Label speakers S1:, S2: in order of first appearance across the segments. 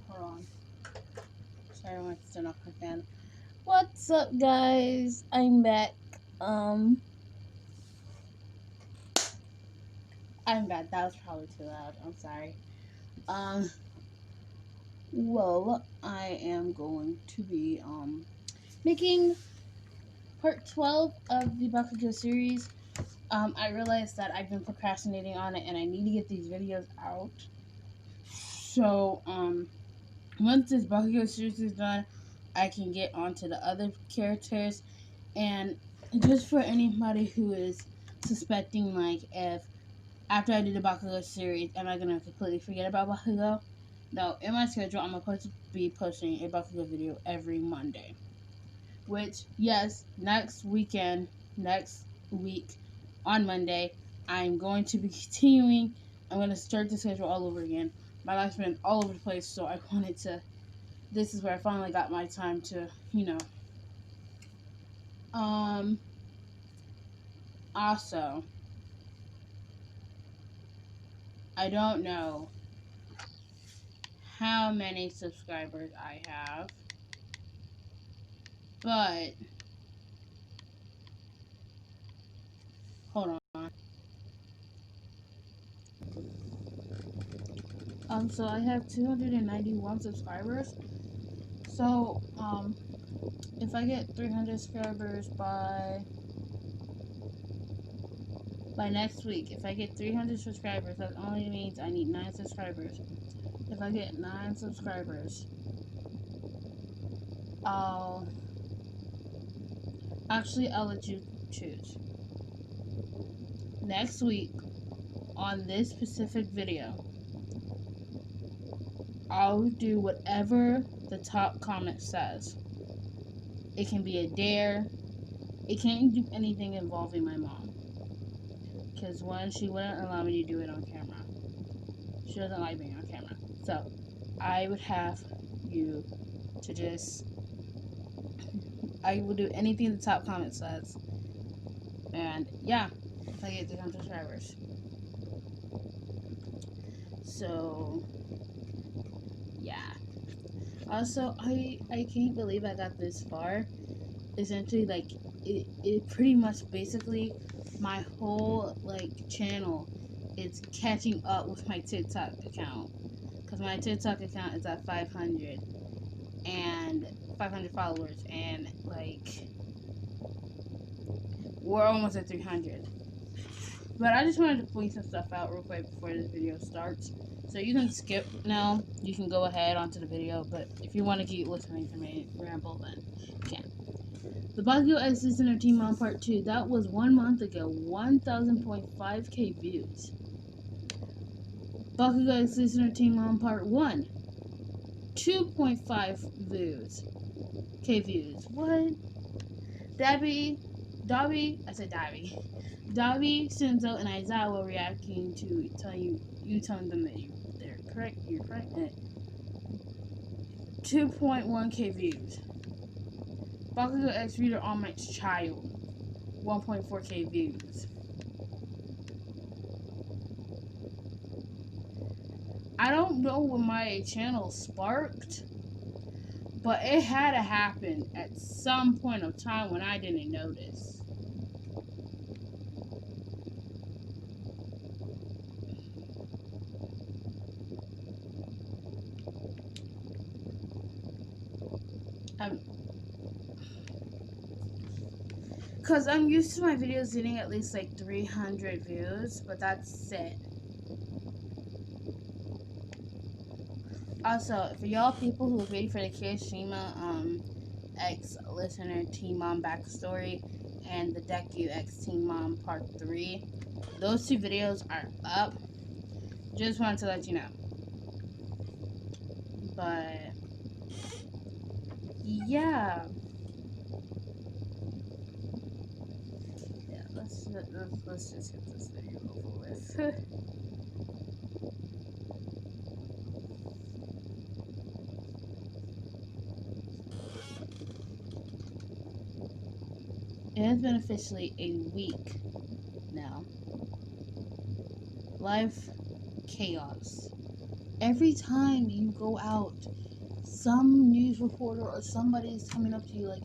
S1: Hold on. Sorry, I want to turn off my fan. What's up, guys? I'm back. I'm back. That was probably too loud. I'm sorry. Um, well, I am going to be making part 12 of the Bakugou series. I realized that I've been procrastinating on it, and I need to get these videos out. So, once this Bakugou series is done, I can get onto the other characters. And just for anybody who is suspecting, like, if after I do the Bakugou series, am I gonna completely forget about Bakugou? No, in my schedule, I'm supposed to be posting a Bakugou video every Monday. Which, yes, next week on Monday, I'm going to be continuing. I'm going to start the schedule all over again. My life's been all over the place, so I wanted to. This is where I finally got my time to, Also, I don't know how many subscribers I have, but hold on. So I have 291 subscribers. So, if I get 300 subscribers by next week, if I get 300 subscribers, that only means I need 9 subscribers. If I get 9 subscribers, I'll let you choose. Next week, on this specific video, I'll do whatever the top comment says. It can be a dare. It can't do anything involving my mom. Because one, she wouldn't allow me to do it on camera. She doesn't like being on camera. So, I would have you to just... I will do anything the top comment says. And, yeah, if I get 300 subscribers. So, yeah. Also, I can't believe I got this far. Essentially, like, it pretty much basically my whole, like, channel is catching up with my TikTok account. Because my TikTok account is at 500 followers, and, like, we're almost at 300. But I just wanted to point some stuff out real quick before this video starts. So you can skip now. You can go ahead onto the video. But if you want to keep listening to me ramble, then you can. The Bakugou X Listener Team on Part 2. That was 1 month ago. 1,000.5k views. Bakugou X Listener Team on Part 1. 2.5 views. K views. What? Dabi, Senzo, and Aizawa reacting to telling them that you're pregnant. 2.1k views. Bakugou X Reader All Might's Child. 1.4k views. I don't know what my channel sparked, but it had to happen at some point of time when I didn't notice. Because I'm used to my videos getting at least like 300 views, but that's it. Also, for y'all people who are waiting for the Kirishima X Listener Teen Mom backstory and the Deku X Teen Mom Part 3, those 2 videos are up. Just wanted to let you know. But yeah. Let's just get this video over with. It has been officially a week now. Life chaos. Every time you go out, some news reporter or somebody is coming up to you like,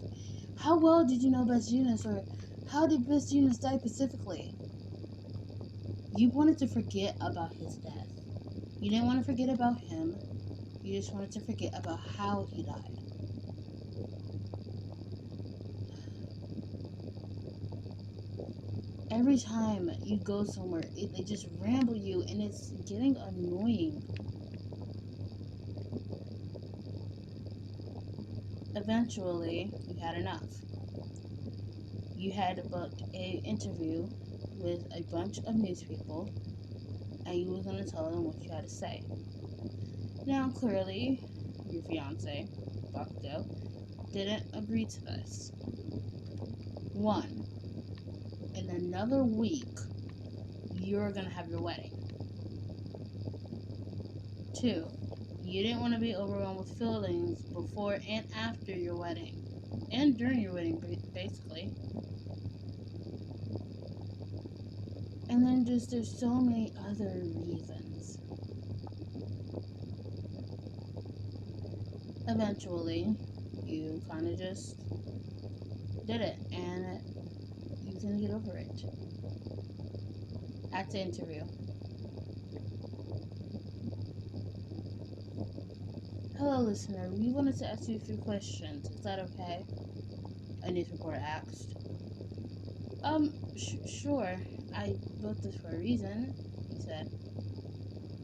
S1: how well did you know Best Genius? Or how did Best Genius die specifically? You wanted to forget about his death. You didn't want to forget about him. You just wanted to forget about how he died. Every time you go somewhere, they just ramble you, and it's getting annoying. Eventually, you had enough. You had booked an interview with a bunch of news people, and you was going to tell them what you had to say. Now, clearly, your fiance, Bakugou, didn't agree to this. 1. In another week, you're going to have your wedding. 2. You didn't want to be overwhelmed with feelings before and after your wedding. And during your wedding, basically. And then there's so many other reasons. Eventually, you kind of just did it, and you was going to get over it. At the interview. Hello, listener. We wanted to ask you a few questions. Is that okay? A news reporter asked. Sure. I wrote this for a reason, he said.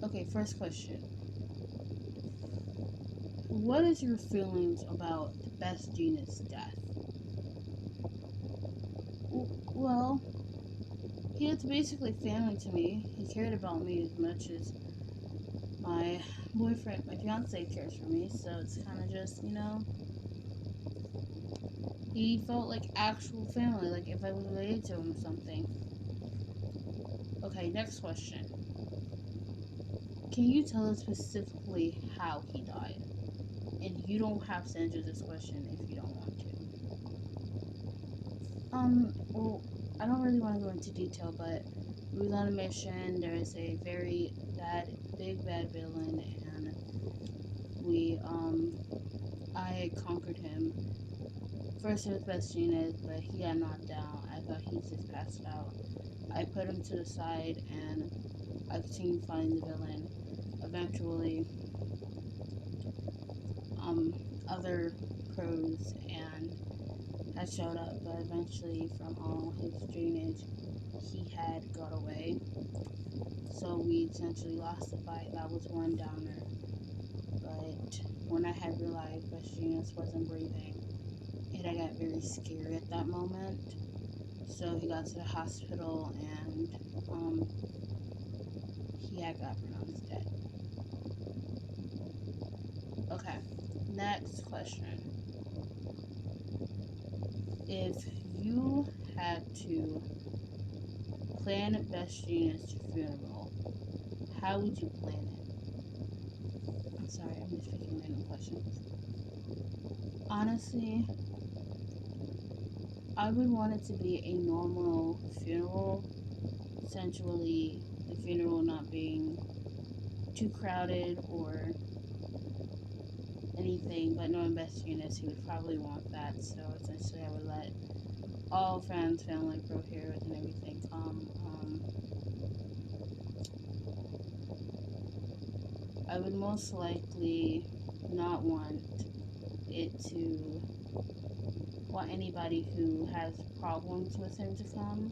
S1: Okay, first question. What is your feelings about the Best Genius death? Well, he was basically family to me. He cared about me as much as my boyfriend, my fiance cares for me, so it's kind of just, he felt like actual family, like if I was related to him or something. Okay, next question. Can you tell us specifically how he died? And you don't have to answer this question if you don't want to. Well, I don't really want to go into detail, but we was on a mission. There is a very big bad villain, and I conquered him. First it was Best Genius, but he got knocked out. I thought he just passed out. I put him to the side, and I continued fighting the villain. Eventually, other pros and had showed up, but eventually, from all his drainage, he had got away. So we essentially lost the fight. That was one downer. But when I had realized Best Genius wasn't breathing, and I got very scared at that moment. So he got to the hospital, and he had got pronounced dead. Okay, next question. If you had to plan Best Genius' funeral, how would you plan it? I'm sorry, I'm just picking random questions. Honestly, I would want it to be a normal funeral. Essentially, the funeral not being too crowded or anything, but knowing Best Genius, he would probably want that. So essentially, I would let all friends, family, pro heroes, and everything come. I would most likely not want it to want anybody who has problems with him to come.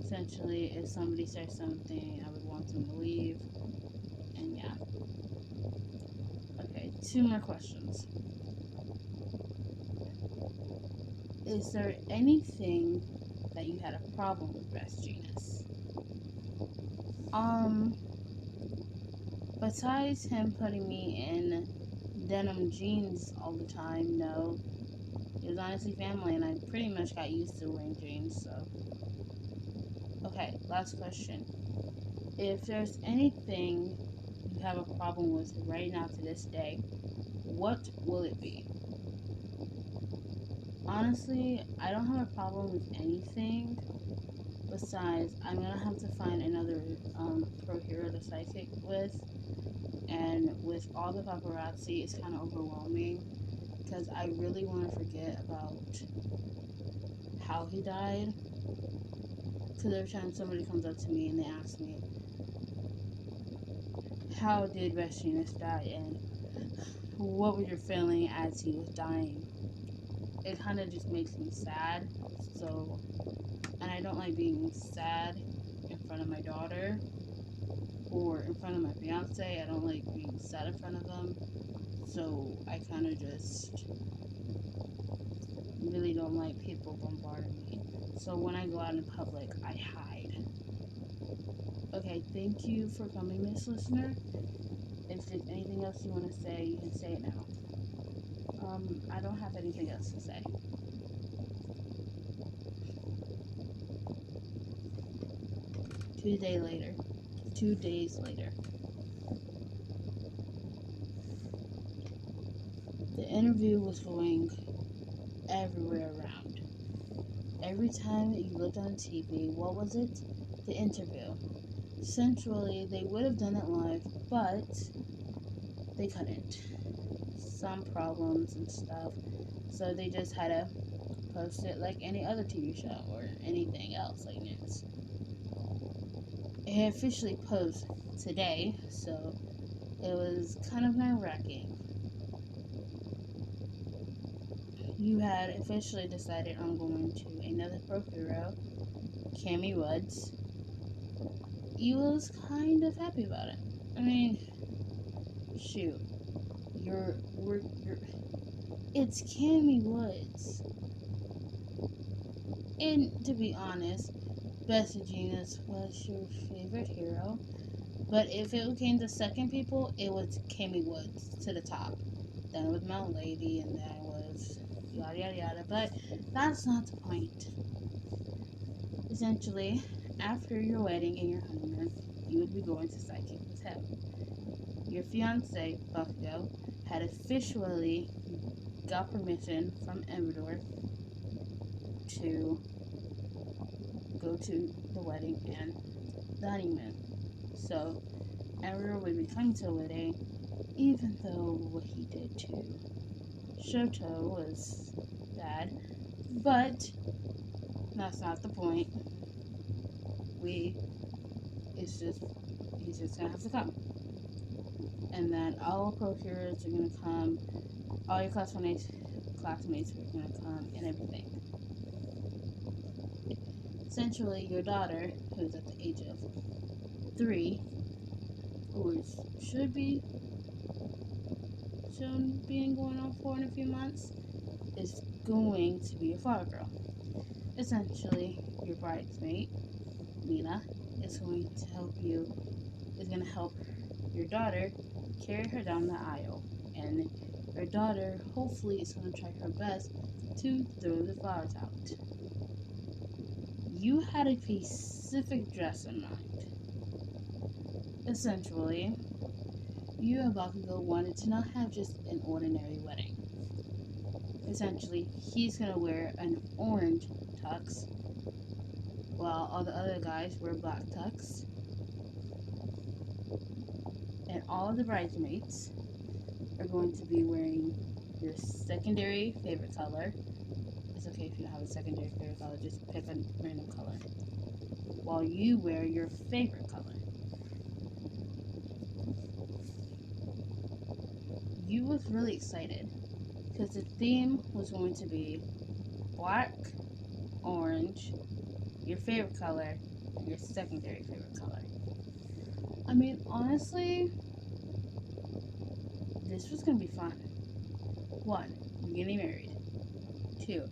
S1: Essentially, if somebody says something, I would want them to leave. And yeah. Okay, 2 more questions. Is there anything that you had a problem with Best Genius? Besides him putting me in denim jeans all the time, no. It was honestly family, and I pretty much got used to wearing jeans, so. Okay, last question. If there's anything you have a problem with right now to this day, what will it be? Honestly, I don't have a problem with anything. Besides, I'm gonna have to find another pro hero to sidekick with. And with all the paparazzi, it's kind of overwhelming because I really want to forget about how he died. Because every time somebody comes up to me and they ask me, how did Rex Genius die and what was your feeling as he was dying? It kind of just makes me sad. So, and I don't like being sad in front of my daughter or in front of my fiance. I don't like being sad in front of them. So I kind of just really don't like people bombarding me. So when I go out in public, I hide. Okay, thank you for coming, Miss Listener. If there's anything else you want to say, you can say it now. I don't have anything else to say. 2 days later. 2 days later. The interview was going everywhere around. Every time you looked on TV, what was it? The interview. Essentially, they would have done it live, but they couldn't. Some problems and stuff. So they just had to post it like any other TV show or anything else like news. It officially posted today, so it was kind of nerve-wracking. You had officially decided on going to another pro hero, Cammy Woods. You was kind of happy about it. I mean, shoot, it's Cammy Woods. And to be honest, Bessie Genius was your favorite hero. But if it came to second people, it was Cammy Woods to the top. Then it was Mount Lady, and then it was yada yada yada. But that's not the point. Essentially, after your wedding and your honeymoon, you would be going to sidekick with him. Your fiance, Bakugou, had officially got permission from Emperor to go to the wedding and the honeymoon. So, Emperor would be coming to the wedding, even though what he did to Shoto was bad. But that's not the point. He's just gonna have to come. And then all pro heroes are gonna come, all your classmates are gonna come, and everything. Essentially, your daughter, who's at the age of 3, who should be soon being going on 4 in a few months, is going to be your flower girl. Essentially, your bridesmaid, Mina, is going to help your daughter carry her down the aisle. And your daughter, hopefully, is going to try her best to throw the flowers out. You had a specific dress in mind. Essentially, you and Bakugou wanted to not have just an ordinary wedding. Essentially, he's going to wear an orange tux, while all the other guys wear black tux. And all of the bridesmaids are going to be wearing your secondary favorite color. It's okay if you don't have a secondary favorite color, just pick a random color. While you wear your favorite color. You was really excited because the theme was going to be black, orange, your favorite color, and your secondary favorite color. I mean, honestly, this was going to be fun. 1, you're getting married. 2,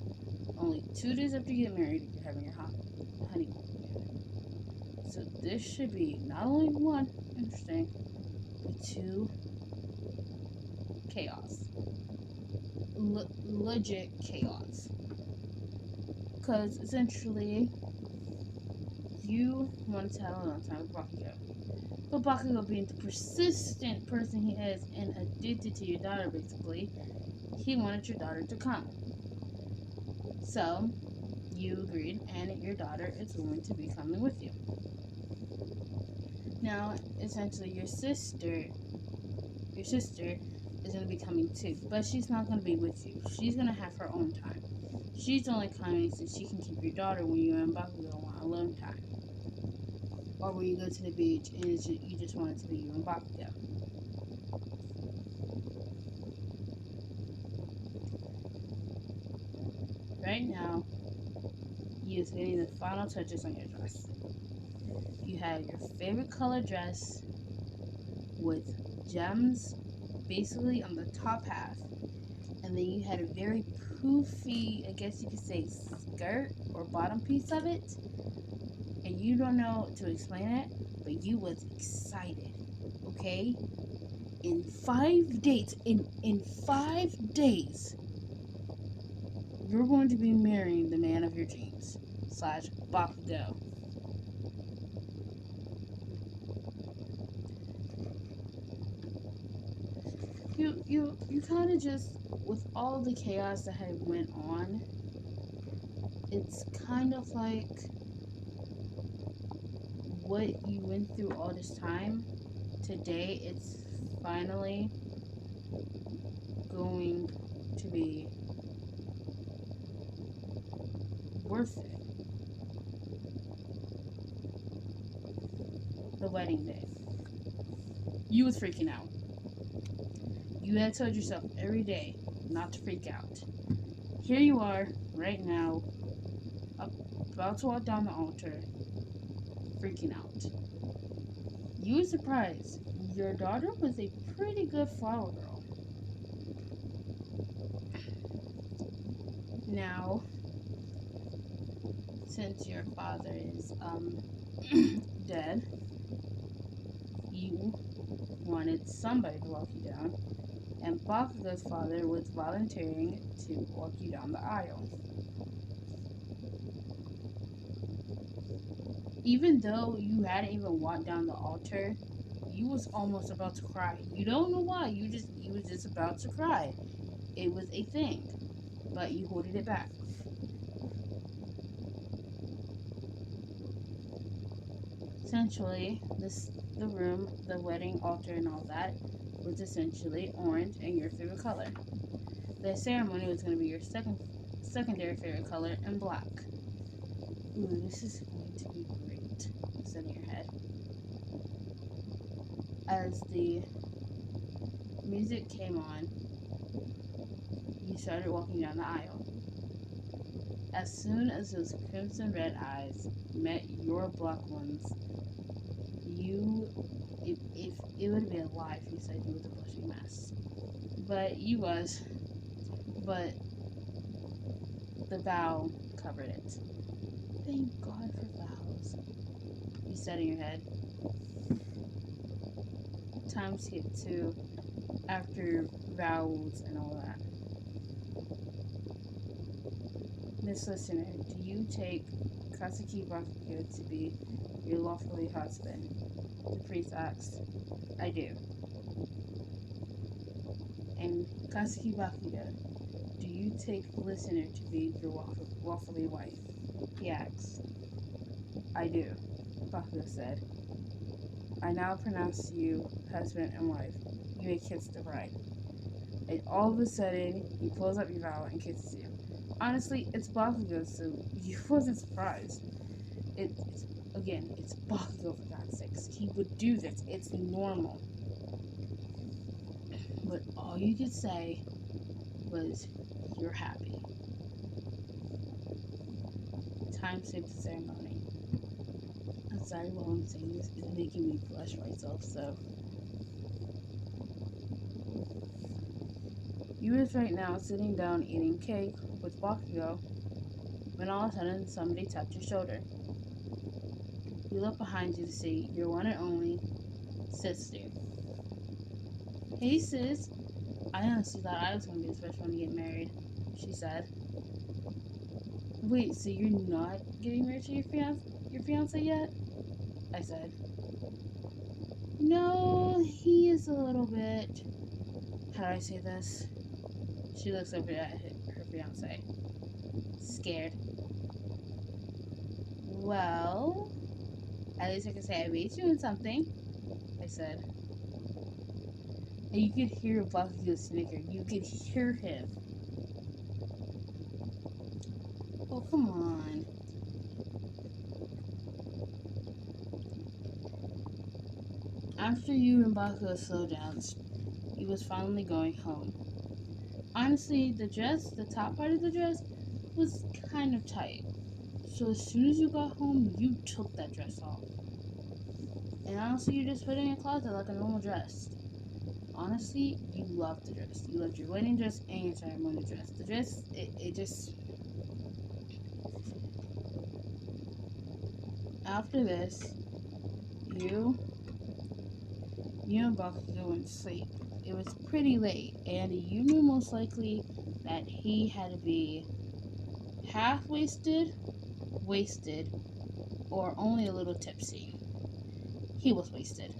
S1: only 2 days after you get married, you're having your honeymoon. So this should be not only 1, interesting, but 2, chaos. Legit chaos. Because essentially, you wanted to have a long time with Bakugou. But Bakugou, being the persistent person he is and addicted to your daughter, basically, he wanted your daughter to come. So, you agreed, and your daughter is going to be coming with you. Now, essentially, your sister your sister is going to be coming too, but she's not going to be with you. She's going to have her own time. She's only coming so she can keep your daughter when you and Bakugou want alone time. Or when you go to the beach and you just want it to be you and Bakugou. Right now, you is getting the final touches on your dress. You have your favorite color dress with gems basically on the top half. And then you had a very poofy, I guess you could say, skirt or bottom piece of it. And you don't know to explain it, but you was excited, okay? In 5 days, in 5 days, you're going to be marrying the man of your dreams / Bakugou. You kind of just, with all the chaos that had went on, it's kind of like what you went through all this time. Today, it's finally going to be worth it. The wedding day. You was freaking out. You had told yourself every day not to freak out. Here you are, right now, about to walk down the altar, freaking out. You were surprised. Your daughter was a pretty good flower girl. Now, since your father is dead, you wanted somebody to walk you down, and Bakugou's father was volunteering to walk you down the aisle. Even though you hadn't even walked down the altar, you was almost about to cry. You don't know why. You was just about to cry. It was a thing, but you holded it back. Essentially, the room, the wedding altar, and all that was essentially orange and your favorite color. The ceremony was going to be your secondary favorite color and black. Ooh, this is going to be great. Set in your head. As the music came on, you started walking down the aisle. As soon as those crimson red eyes met your black ones, it would have been a lie if you said you was a blushing mess. But you was. But the vow covered it. Thank God for vows. You said in your head. Time skip to after vows and all that. Miss Listener, do you take Kaseki Bakugou to be your lawfully husband? The priest asked. I do. And Kaseki Bakugou, do you take Listener to be your lawfully wife? He asked. I do, Bakugou said. I now pronounce you husband and wife. You may kiss the bride. And all of a sudden, he pulls up your vow and kisses you. Honestly, it's Bakugou, so you wasn't surprised. It's Bakugou, for God's sakes. He would do this. It's normal. But all you could say was, you're happy. Time saved the ceremony. I'm sorry while I'm saying this is making me blush myself, so. You is right now sitting down eating cake with Bakugou when all of a sudden somebody tapped your shoulder. You look behind you to see your one and only sister. Hey sis, I honestly thought I was going to be the first one to get married, she said. Wait, so you're not getting married to your fiance yet? I said. No, he is a little bit, how do I say this? She looks over at her fiance, scared. Well, at least I can say I beat you in something, I said. And you could hear Bakugou snicker. You could hear him. Oh, come on. After you and Bakugou slowed down, he was finally going home. Honestly, the top part of the dress, was kind of tight. So as soon as you got home, you took that dress off. And honestly, you just put it in your closet like a normal dress. Honestly, you loved the dress. You loved your wedding dress and your ceremony dress. The dress, it just... After this, you and Bakugou went to sleep. It was pretty late, and you knew most likely that he had to be half wasted, or only a little tipsy. He was wasted.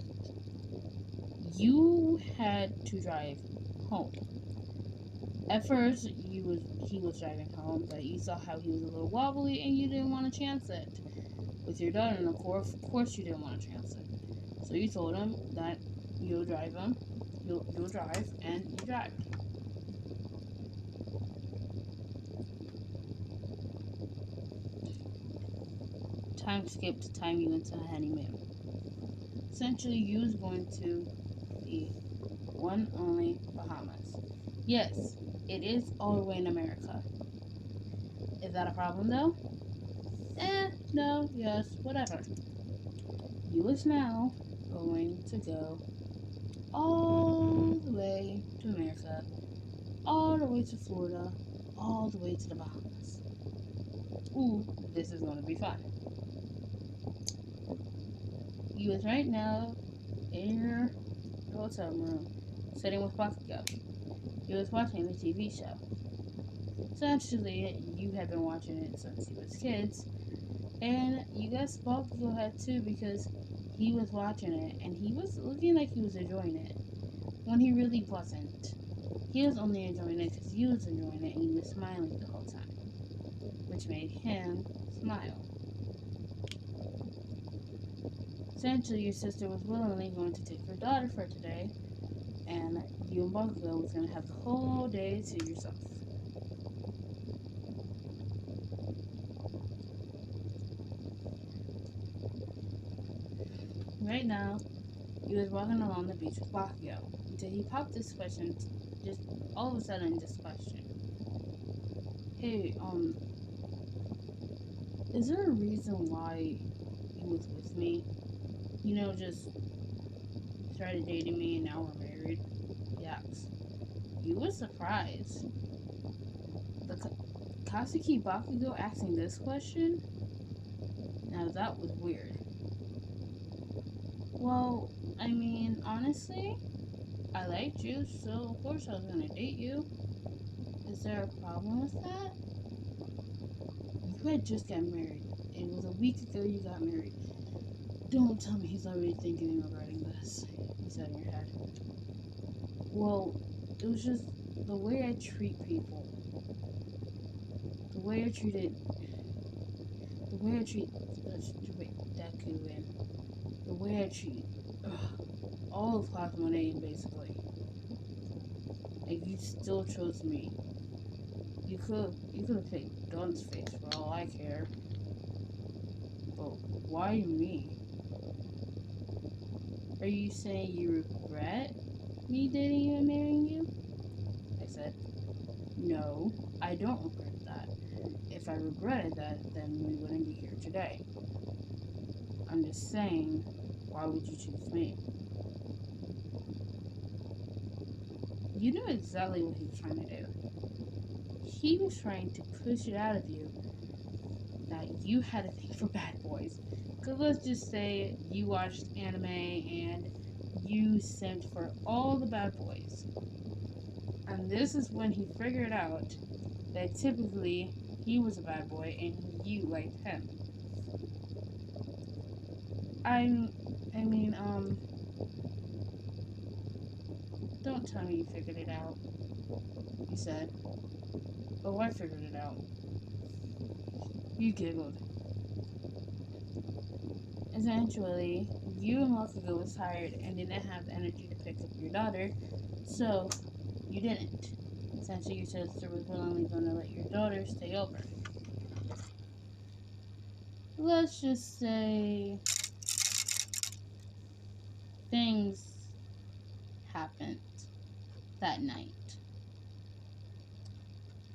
S1: You had to drive home. At first, he was driving home, but you saw how he was a little wobbly, and you didn't want to chance it with your daughter. And of course, you didn't want to chance it. So you told him that you'll drive him. You'll drive, and you drive. Time skipped to time you went to a honeymoon. Essentially, you was going to the one only Bahamas. Yes, it is all the way in America. Is that a problem though? No, yes, whatever. You is now going to go all the way to America, all the way to Florida, all the way to the Bahamas. Ooh, this is going to be fun. You is right now in your hotel room, sitting with Bakugou. You was watching the TV show. Essentially, you had been watching it since you was kids, and you guys Bakugou had too because he was watching it and he was looking like he was enjoying it when he really wasn't. He was only enjoying it because you was enjoying it and you was smiling the whole time, which made him smile. Essentially, your sister was willingly going to take her daughter for today, and you and Bakugou was going to have the whole day to yourself. Right now, he was walking along the beach with Bakugou until he popped this question, just all of a sudden, this question. Hey, is there a reason why you was with me? You know, just started dating me and now we're married? He asked. You were surprised. The Kasuki Bakugou asking this question? Now that was weird. Well, I mean, honestly, I liked you, so of course I was gonna date you. Is there a problem with that? You had just got married. It was a week ago you got married. Don't tell me he's already thinking and regretting this, you said in your head. Well, it was just the way I treat people. The way I treat Deku, and the way I treat all of Class 1A, basically. Like, you still chose me. You could have picked Dawn's face for all I care. But why me? Are you saying you regret me dating you and marrying you? I said, no, I don't regret that. If I regretted that, then we wouldn't be here today. I'm just saying, why would you choose me? You knew exactly what he was trying to do. He was trying to push it out of you that you had a thing for bad boys. Because let's just say you watched anime and you simped for all the bad boys. And this is when he figured out that typically he was a bad boy and you liked him. Don't tell me you figured it out, he said. Oh, I figured it out. You giggled. Eventually, you and Bakugou was tired and didn't have the energy to pick up your daughter, so you didn't. Essentially, your sister was willingly going to let your daughter stay over. Let's just say things happened that night.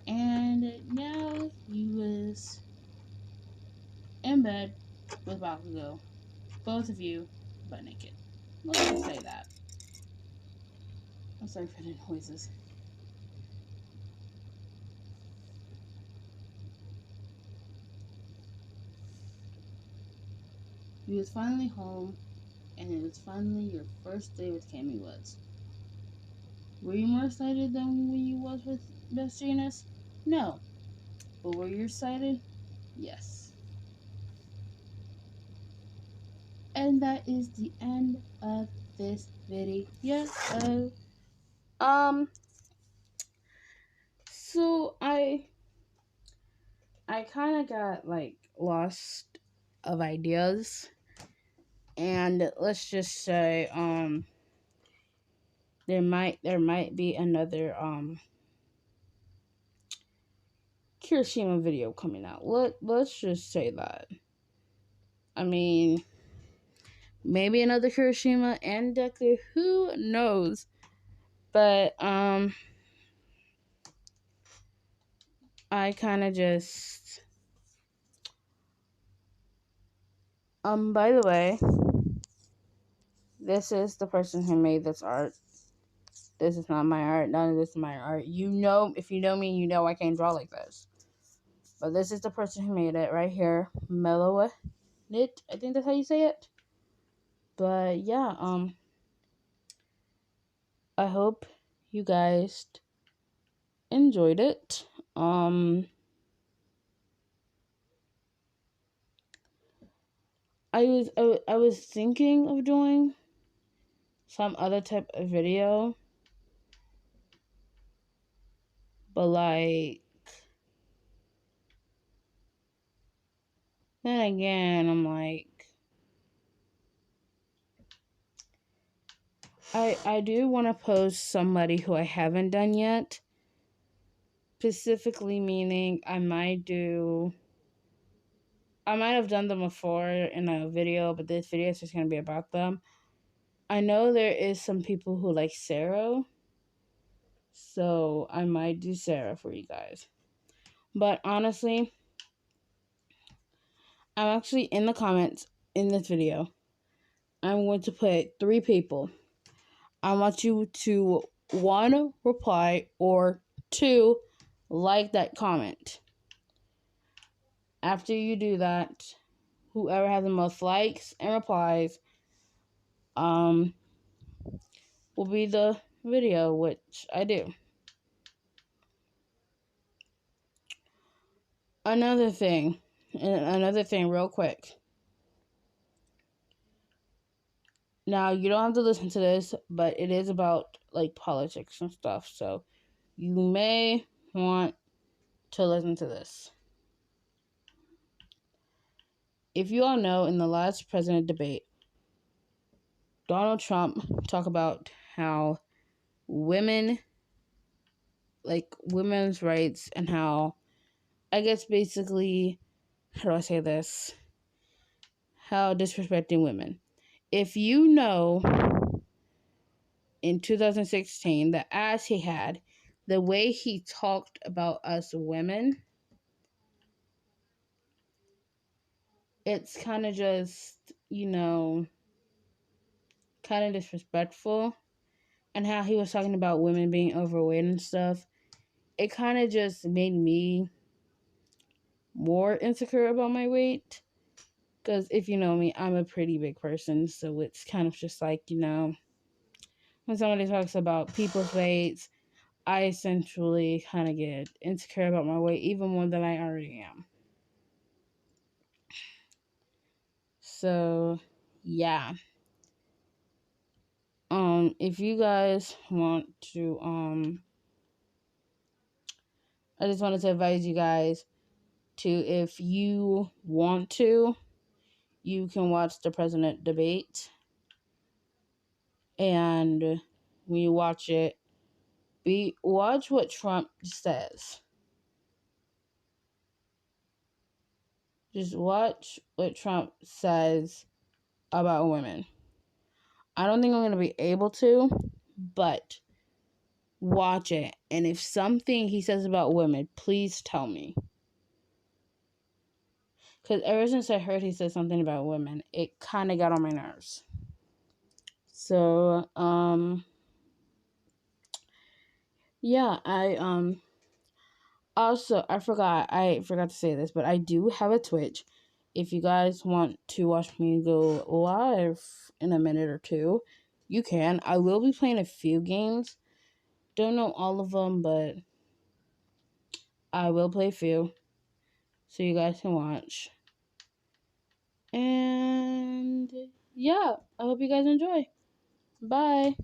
S1: And now you was in bed with Bakugou. Both of you butt naked. Let's just say that. I'm sorry for the noises. You was finally home, and it was finally your first day with Cammy Woods. Were you more excited than when you was with Best Janus? No. But were you excited? Yes. And that is the end of this video. So I kind of got like lost of ideas, and let's just say there might be another Kirishima video coming out. Let's just say that. I mean, maybe another Kirishima and Deku, who knows? But I kind of just by the way, this is the person who made this art. This is not my art. None of this is my art. You know, if you know me, you know I can't draw like this. But this is the person who made it right here. Mellow Knit. I think that's how you say it. But yeah, I hope you guys enjoyed it. I was thinking of doing some other type of video, but like then again, I'm like I do want to post somebody who I haven't done yet. Specifically meaning I might have done them before in a video, but this video is just going to be about them. I know there is some people who like Sarah, so I might do Sarah for you guys. But honestly, I'm actually in the comments in this video. I'm going to put 3 people. I want you to 1, reply, or 2, like that comment. After you do that, whoever has the most likes and replies will be the video, which I do. Another thing real quick. Now, you don't have to listen to this, but it is about like politics and stuff, so you may want to listen to this. If you all know, in the last president debate, Donald Trump talked about how women's rights, and how, I guess basically, how do I say this? How disrespecting women. If you know, in 2016, the ass he had, the way he talked about us women, it's kind of just, kind of disrespectful. And how he was talking about women being overweight and stuff, it kind of just made me more insecure about my weight. Because if you know me, I'm a pretty big person, so it's kind of just like, when somebody talks about people's weights, I essentially kind of get insecure about my weight, even more than I already am. So, yeah. If you guys want to, I just wanted to advise you guys to, if you want to, you can watch the president debate. And when you watch it, watch what Trump says. Just watch what Trump says about women. I don't think I'm going to be able to, but watch it. And if something he says about women, please tell me. Because ever since I heard he said something about women, it kind of got on my nerves. So, yeah, also, I forgot to say this, but I do have a Twitch. If you guys want to watch me go live in a minute or two, you can. I will be playing a few games. Don't know all of them, but I will play a few, so you guys can watch. And yeah, I hope you guys enjoy. Bye.